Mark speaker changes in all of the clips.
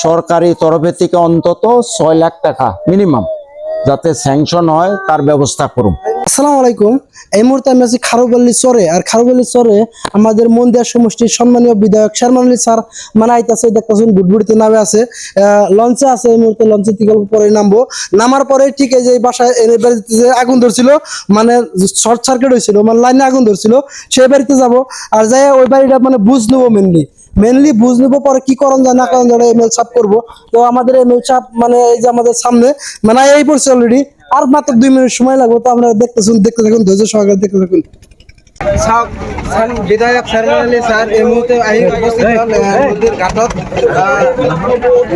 Speaker 1: সরকারি তরফে থেকে অন্তত 6 লাখ টাকা মিনিমাম যাতে স্যাংশন হয় তার ব্যবস্থা করুন।
Speaker 2: আসসালামু আলাইকুম। এই মুহূর্তে আমি আছি খারুবাল্লি চরে। আর খারুবাল্লি চরে আমাদের মন্দিয়া সমষ্টির সম্মানীয় বিধায়ক শারমান আলী স্যার মানে আইতাছে, দেখতেছেন বুটবুটিতে নামে আছে, লঞ্চে আছে। এই মুহূর্তে লঞ্চে থেকে পরে নামবো। নামার পরে ঠিক এই যে বাসায় বাড়িতে যে আগুন ধরছিল, মানে শর্ট সার্কিট হয়েছিল, মানে লাইনে আগুন ধরছিল, সেই বাড়িতে যাব। আর যাই ওই বাড়িটা মানে বুঝ নেবো, মেনলি বুঝ নেবো, পরে কি করণ যায় না করণ যায় এমএল সাপ করবো। তো আমাদের এমএল সাপ মানে এই যে আমাদের সামনে মানে এই পড়ছে অলরেডি, আর মাত্র 2 মিনিট সময় লাগবে। তো আমরা দেখতে থাকুন, ধৈর্য সহকারে দেখতে থাকুন।
Speaker 3: বিধায়ক শারমান আলী স্যার এই মুহূর্তে আহি উপস্থিত হল নদীর ঘাটত।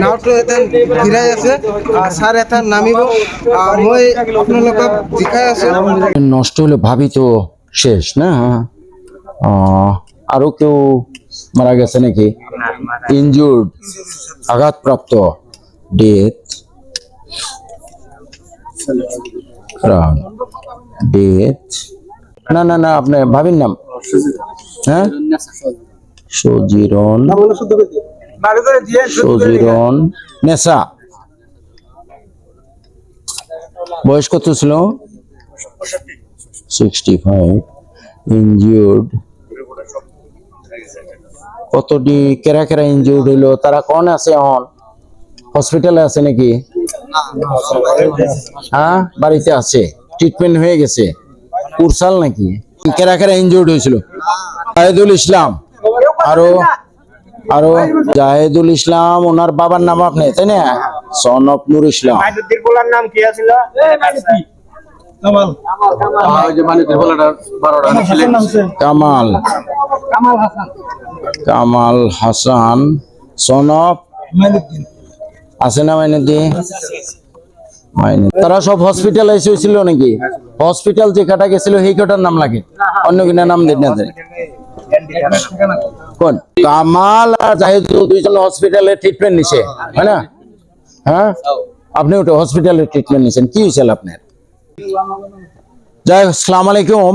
Speaker 3: নাওটো এতেন ঘিরাই আছে, স্যার এতেন নামিব। মই আপোনালোকক জিকাই আছো।
Speaker 1: নষ্ট হলে ভাবি তো শেষ না। আরো কেউ মারা গেছে নাকি? ইনজুর্ড, আঘাতপ্রাপ্ত, ডেথ, ডেথ। না না না, আপনার ভাবির নাম? হ্যাঁ, সজিরন, সজিরন নেশা। বয়স কত ছিল? 65। ইনজিউর্ড। কতটি কেরা কেরা ইনজিউর্ড হইলো? তারা কোন আছে? এখন হসপিটালে আছে নাকি? হ্যাঁ, বাড়িতে আছে, ট্রিটমেন্ট হয়ে গেছে। কুরসাল নাকি? কেরা কেরা ইনজিউর্ড হয়েছিল? জাহেদুল ইসলাম, আরো আরো জাহেদুল ইসলাম। ওনার বাবার নাম আপনি, তাই না? Son of Nur Islam.
Speaker 4: নাম কি আছিল?
Speaker 1: কামাল, কামাল হাসান, সন অফ আছে না মাইনুদ্দিন? তারা সব হসপিটালাইজ হয়েছিল নাকি? হসপিটাল যে কাটা গেছিল সেই কাটার নাম লাগে, অন্য কিনা নাম দেন না? কোন? কামাল আর জাহিদুল দুইজন হসপিটালে ট্রিটমেন্ট নিছে, হয় না? হ্যাঁ, আপনি ওটা হসপিটালে ট্রিটমেন্ট নিছেন। কি হয়েছিল আপনার? যাই হোক, আসসালামু আলাইকুম।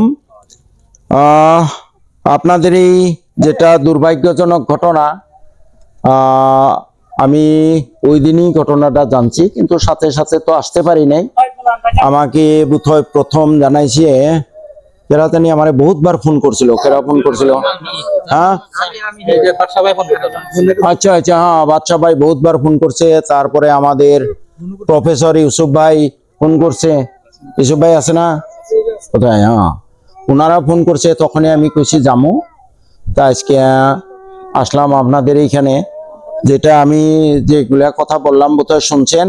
Speaker 1: আপনাদের এই যেটা দুর্ভাগ্যজনক ঘটনা, আমি ওই দিনই ঘটনাটা জানছি, কিন্তু সাথে সাথে তো আসতে পারি নাই। আমাকে বোধহয় প্রথম জানাইছে কেরা জানি, আমারে বহুতবার ফোন করছিল। কেরা ফোন করছিল? হ্যাঁ, আচ্ছা আচ্ছা, হ্যাঁ, বাদশা ভাই বহুতবার ফোন করছে। তারপরে আমাদের প্রফেসর ইউসুফ ভাই ফোন করছে। ইউসুফ ভাই আছে না কোথায়? হ্যাঁ, ওনারা ফোন করছে। তখনই আমি কইছি যামু। তা আজকে আসলাম আপনাদের এইখানে। যেটা আমি যেগুলা কথা বললাম বোধহয় শুনছেন।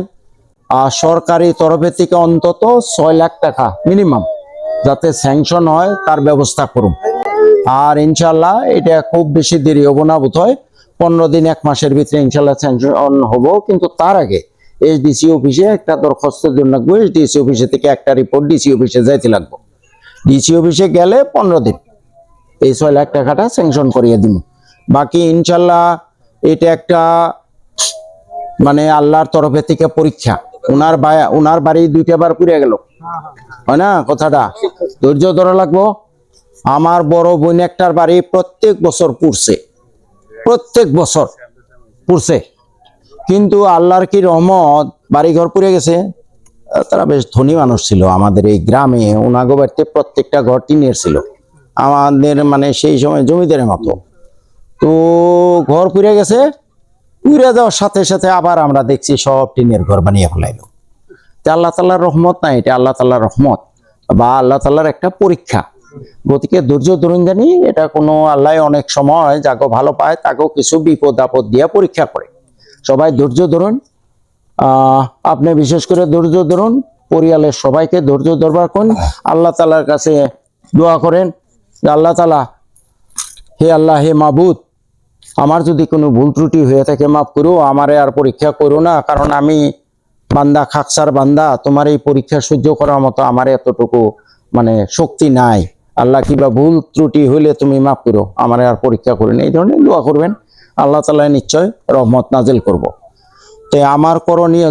Speaker 1: সরকারি তরফে থেকে অন্তত 6 লাখ টাকা মিনিমাম যাতে স্যাংশন হয় তার ব্যবস্থা করুন। আর ইনশাল্লাহ এটা খুব বেশি দেরি হবো না, বোধহয় 15 দিন 1 মাসের ভিতরে ইনশাল্লাহ স্যাংশন হবো। কিন্তু তার আগে এসডিসি অফিসে একটা দরখাস্তের জন্য লাগবে। এসডিসি অফিসে থেকে একটা রিপোর্ট ডিসি অফিসে যাইতে লাগবে। ডিসি অফিসে গেলে 15 দিন এই 6 লাখ টাকাটা স্যাংশন করিয়ে দিব। বাকি ইনশাল্লাহ এটা একটা মানে আল্লাহর তরফে থেকে পরীক্ষা। ওনার বাড়ি 2টা বার পুড়ে গেল, হয় না? কথাটা ধৈর্য ধরা লাগবো। আমার বড় বোন একটার বাড়ি প্রত্যেক বছর পুড়ছে, প্রত্যেক বছর পুড়ছে, কিন্তু আল্লাহর কি রহমত, বাড়িঘর পুড়ে গেছে। তারা বেশ ধনী মানুষ ছিল আমাদের এই গ্রামে। ওনাগো বাড়িতে প্রত্যেকটা ঘর টিনের ছিল, আমাদের মানে সেই সময় জমিদারের মতো। তো ঘর পুড়ে গেছে। পুড়ে যাওয়ার সাথে সাথে আবার আমরা দেখছি সব টিনের ঘর বানিয়ে ফেলাইলো। আল্লাহ তাআলার রহমত না, এটা আল্লাহ তাআলার রহমত বা আল্লাহ তাআলার একটা পরীক্ষা। গতিকে ধৈর্য ধরুন জানি। এটা কোনো আল্লাহ অনেক সময় যাকে ভালো পায় তাকেও কিছু বিপদ আপদ দিয়ে পরীক্ষা করে। সবাই ধৈর্য ধরুন। আপনি বিশেষ করে ধৈর্য ধরুন, পরিবারের সবাইকে ধৈর্য ধরবার করুন। আল্লাহ তাআলার কাছে দোয়া করেন যে আল্লাহ তাআলা, হে আল্লাহ, হে মাবুদ, আমার যদি কোনো ভুল ত্রুটি হয়ে থাকে মাফ করো, আমারে আর পরীক্ষা করো না। কারণ আমি বান্দা, খাকসার বান্দা, তোমার এই পরীক্ষা সহ্য করার মতো আমার এতটুকু মানে শক্তি নাই। আল্লাহ, কিবা ভুল ত্রুটি হইলে তুমি মাফ করো, আমারে আর পরীক্ষা করেন। এই ধরনের দোয়া করবেন, আল্লাহ তাআলা নিশ্চয় রহমত নাজিল করব। তো আমার করণীয়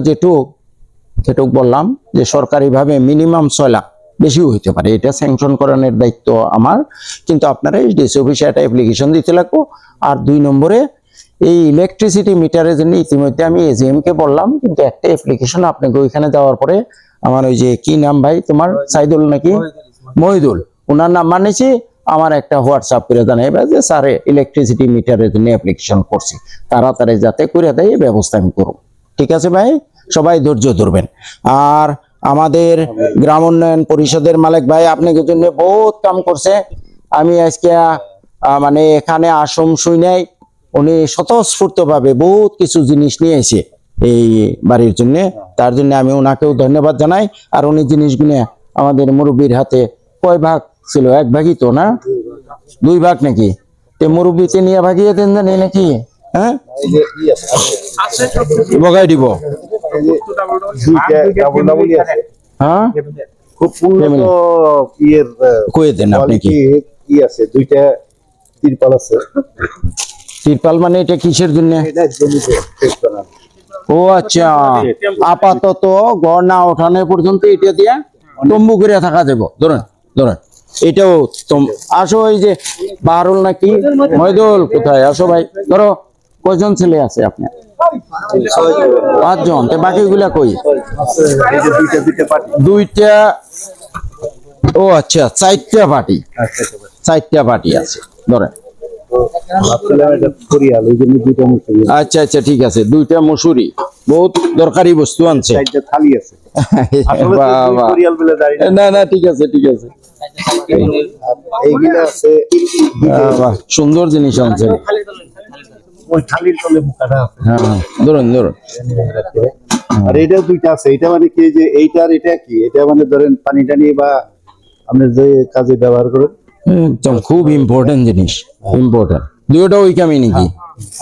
Speaker 1: যেটুক বললাম যে সরকারিভাবে মিনিমাম 6 লাখ, বেশিও হইতে পারে, এটা স্যাংশন করানোর দায়িত্ব আমার। কিন্তু আপনারা এসডিসি অফিসে একটা অ্যাপ্লিকেশন দিতে লাগবো। আর 2 নম্বরে এই ইলেকট্রিসিটি মিটারের জন্য ইতিমধ্যে আমি এজিএম কে বললাম, কিন্তু একটা অ্যাপ্লিকেশন আপনাকে ওইখানে যাওয়ার পরে আমার ওই যে কি নাম ভাই তোমার, সাইদুল নাকি মহিদুল, ওনার নাম্বার নিয়েছি, আমার একটা হোয়াটসঅ্যাপ করে জানাইবে যে স্যার ইলেকট্রিসিটি মিটারের জন্য অ্যাপ্লিকেশন করছি, তাড়াতাড়ি যাতে করে দেয় এই ব্যবস্থা আমি করব। ঠিক আছে ভাই, সবাই ধৈর্য ধরবেন। আর আমাদের গ্রাম উন্নয়ন পরিষদের মালিক ভাই আপনাকে জন্য বহুত কাম করছে। আমি আজকে মানে এখানে আসম শুই নাই, উনি স্বতঃস্ফূর্ত ভাবে বহুত কিছু জিনিস নিয়ে এসে এই বাড়ির জন্য, তার জন্য আমি ওনাকেও ধন্যবাদ জানাই। আর উনি জিনিসগুলো আমাদের মুরব্বীর হাতে কয় ভাগ ছিল, এক ভাগই তো না, 2 ভাগ নাকি, তে মুরব্বীতে নিয়ে ভাগিয়ে দেন জানি নাকি, হ্যাঁ বগাই দিব, হ্যাঁ
Speaker 4: খুব উন্নত ইয়ের
Speaker 1: কয়ে দেন আপনি কি
Speaker 4: কি আছে, 2টা তিরপাল আছে।
Speaker 1: তিরপাল মানে এটা কিসের জন্য?
Speaker 4: এটা জমিতে সেট করা।
Speaker 1: ও আচ্ছা, আপাতত ঘর না ওঠানো পর্যন্ত এটা দিয়ে তম্বু করে থাকা যাবে। ধরেন ধরেন এটাও আসো, ওই যে বাহারুল নাকি মহিদুল কোথায়, আসো ভাই, ধরো কয়জন ছেলে আছে আপনার? 5 জন। তো বাকিগুলা কই?
Speaker 4: এই যে দুইটা পার্টি।
Speaker 1: 2টা, ও আচ্ছা 4টা পার্টি, 4টা পার্টি আছে ধরেন।
Speaker 4: ভাবছিলাম এটা পরিয়াল, ওই জন্য 2টা মুসুরি,
Speaker 1: আচ্ছা আচ্ছা ঠিক আছে, 2টা মসুরি, বহুত দরকারি বস্তু আনছে।
Speaker 4: 4টা থালি আছে। আসলে তো
Speaker 1: বাহ,
Speaker 4: দুই
Speaker 1: বাহ।
Speaker 4: পরিয়াল বলে দাঁড়িয়ে
Speaker 1: না না ঠিক আছে ঠিক আছে,
Speaker 4: এইগুলা আছে।
Speaker 1: বাহ, সুন্দর জিনিস আনছেন।
Speaker 4: ওই থালির তলে মুখাটা আছে।
Speaker 1: হ্যাঁ ধরুন ধরুন,
Speaker 4: আর এটাও 2টা আছে। এটা মানে কি যে এইটার এটা কি, এটা মানে ধরেন পানি টানি বা আপনি যে কাজে ব্যবহার করেন,
Speaker 1: একদম খুব ইম্পর্টেন্ট জিনিস, ইম্পর্টেন্ট। 2টা ওই কামি নাকি?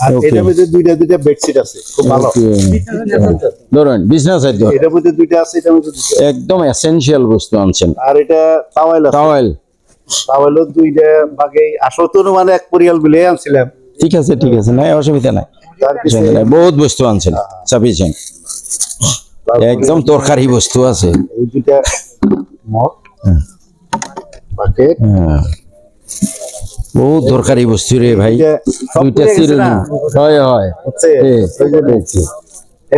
Speaker 4: আর
Speaker 1: Okay.
Speaker 4: এটার মধ্যে 2টা বেডশিট আছে, খুব ভালো।
Speaker 1: Okay. ধরুন বিজনেস আইডিয়া,
Speaker 4: এটার মধ্যে 2টা আছে, এটার মধ্যে 2টা।
Speaker 1: একদম এসেনশিয়াল বস্তু আনছেন।
Speaker 4: আর এটা তাওয়াইল আছে।
Speaker 1: টাওয়েল,
Speaker 4: তাওয়াইলও 2টা ভাগে। আসলে তো মানে এক পরিয়াল বলে আনছিলাম।
Speaker 1: ঠিক আছে ঠিক আছে, নাই অসুবিধা নাই,
Speaker 4: তার
Speaker 1: অসুবিধা নাই, বহুত বস্তু আনছেন সাফিসিয়েন্ট, একদম তরকারি বস্তু আছে।
Speaker 4: এই 2টা মগ, বাকেট,
Speaker 1: হ্যাঁ, বহুত দরকারি বস্তু রে ভাই।
Speaker 4: এটা সব
Speaker 1: 2টা
Speaker 4: পুড়ে গেছে
Speaker 1: চিরুনি,
Speaker 4: না?
Speaker 1: হয় হয়
Speaker 4: হচ্ছে
Speaker 1: ঠিক,
Speaker 4: ওই জন্য।
Speaker 1: ঠিক।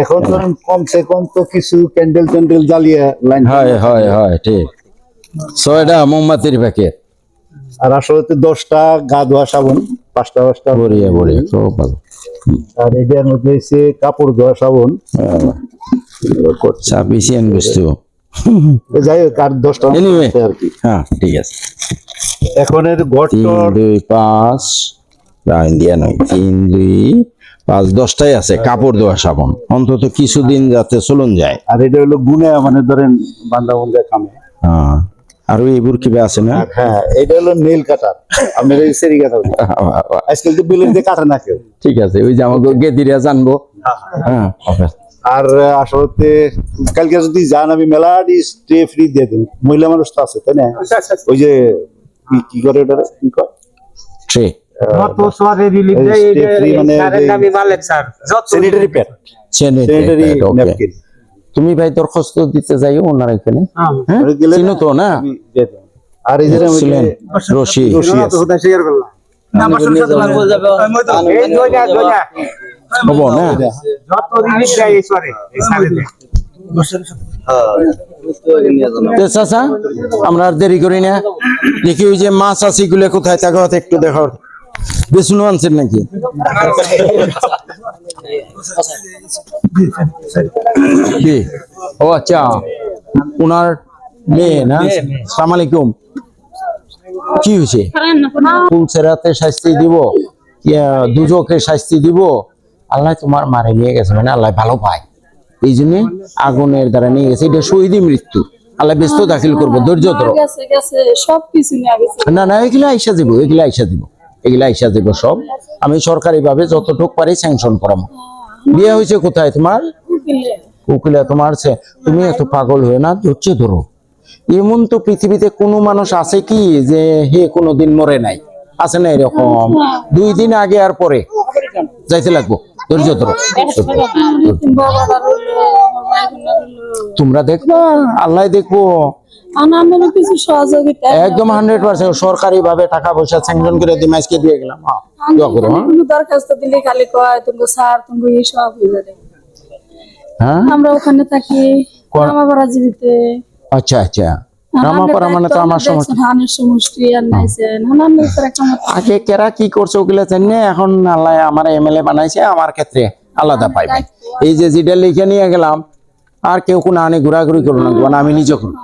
Speaker 4: এখন ধরেন কমসে কম তো কিছু ক্যান্ডেল জ্বালিয়ে লাইন।
Speaker 1: হয় হয় হয় ঠিক, 6টা মোমবাতির প্যাকেট,
Speaker 4: আর আসলে তো 10টা গা ধোয়া সাবান, 5টা
Speaker 1: বড়িয়া বড়িয়া, খুব ভালো।
Speaker 4: আর এটার মধ্যে হচ্ছে কাপড় ধোয়া সাবান।
Speaker 1: সাফিসিয়েন্ট বস্তু।
Speaker 4: যাই হোক, আর 10টা
Speaker 1: Anyway,
Speaker 4: আর কি।
Speaker 1: হ্যাঁ ঠিক আছে।
Speaker 4: এখন এর
Speaker 1: 3,
Speaker 4: গড়টর
Speaker 1: 2, 5, ইন্ডিয়া নয়, 3, 2, 5, 10টাই আছে কাপড় ধোয়া সাবান, অন্তত কিছুদিন যাতে চলুন যায়।
Speaker 4: আর এটা হলো গুনে মানে ধরেন বান্দা বন্ধা কামে।
Speaker 1: হ্যাঁ, আর ওইগুর কিবা আছে না?
Speaker 4: আর হ্যাঁ, এটা হলো নেল কাটার, আপনার এই সেরি কাটার। আজকাল তো বিলের দিয়ে কাটে না কেউ।
Speaker 1: ঠিক আছে, ওই যে আমাকে গেদিরা জানবো। হ্যাঁ okay.
Speaker 4: আর আসলে কালকে যদি যান, আমি মেলাডি স্টে ফ্রি দিয়ে দিন। মহিলা মানুষ তো আছে, তাই না? ওই যে কি করে ওটা, কি কয়,
Speaker 1: Tray,
Speaker 4: sanitary pad, sanitary
Speaker 1: sanitary pad, okay.
Speaker 4: Napkin.
Speaker 1: তুমি ভাই দরখাস্ত দিতে যাইও ওনার এখানে, হ্যাঁ চিনো তো না?
Speaker 4: আর এই যে
Speaker 1: ছিলেন রশি,
Speaker 4: রশি আছে।
Speaker 1: হবো না? তো চাচা, আমরা আর দেরি করি না, দেখি ওই যে মাছ আছে গুলো কোথায় থাকে, হয়তো একটু দেখো, বেসুনো আনছেন নাকি? কি? ও আচ্ছা, ওনার মেয়ে না? আসসালামু আলাইকুম। কি হয়েছে? ফুলসেরাতে শাস্তি দিব, দুজকে শাস্তি দিব? আল্লাহ তোমার মারে নিয়ে গেছে, মানে আল্লাহ ভালো পায়, এই জন্য আগুনের দ্বারা নিয়ে গেছে। এটা শহীদী মৃত্যু, আল্লাহ ব্যস্ত দাখিল করবো, ধৈর্য ধরো। না না, এগুলা আইসা দিব, এগুলা আইসা দিব, এগুলা আইসা দিব সব। আমি সরকারি ভাবে যতটুক পারি স্যাংশন করাবো। বিয়ে হয়েছে কোথায় তোমার? উকিলে। তোমার তুমি এত পাগল হয়ে না, ধৈর্য ধরো। এমন তো পৃথিবীতে কোনো মানুষ আছে কি যে হে কোনোদিন মরে নাই? আছে না এরকম? 2 দিন আগে আর পরে যাইতে লাগবো, ধৈর্য ধরো। তোমরা দেখবা, আল্লাহ দেখবো।
Speaker 5: কিছু সহযোগিতা
Speaker 1: একদম 100% সরকারি ভাবে টাকা পয়সা স্যাংশন করে দিই, আজকে দিয়ে গেলাম। হ্যাঁ, দোয়া করো। হ্যাঁ?
Speaker 5: কোনো দরখাস্ত দিলে খালি কয় তুমি স্যার তুমি সব হয়ে যাবে।
Speaker 1: হ্যাঁ,
Speaker 5: আমরা ওখানে থাকি রামাপাড়া জীবিতে।
Speaker 1: আচ্ছা আচ্ছা, রামাপাড়া মানে তো আমার সমস্যা।
Speaker 5: ধানের সমষ্টি আর নাইছেন
Speaker 1: আগে কেরা কি করছে ওগুলো জানি না, এখন আল্লাহ আমার এমএলএ বানাইছে, আমার ক্ষেত্রে আলাদা পাইবে। এই যে যেটা লিখে নিয়ে গেলাম, আর কেউ কোনো আনে ঘোরাঘুরি করবো না, মানে আমি নিজে করবো।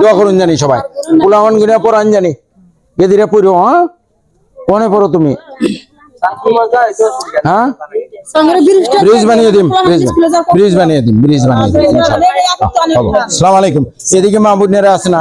Speaker 1: দোয়া করুন জানি সবাই, উলাহন গিনা পড়ান জানি, গেদিরে পড়ো। হ্যাঁ, কোনে পড়ো তুমি? হ্যাঁ, ব্রিজ বানিয়ে দিম, ব্রিজ বানিয়ে দিম, ব্রিজ বানিয়ে দিম। আসসালামু আলাইকুম। এদিকে মাহবুবনেরা আছে না?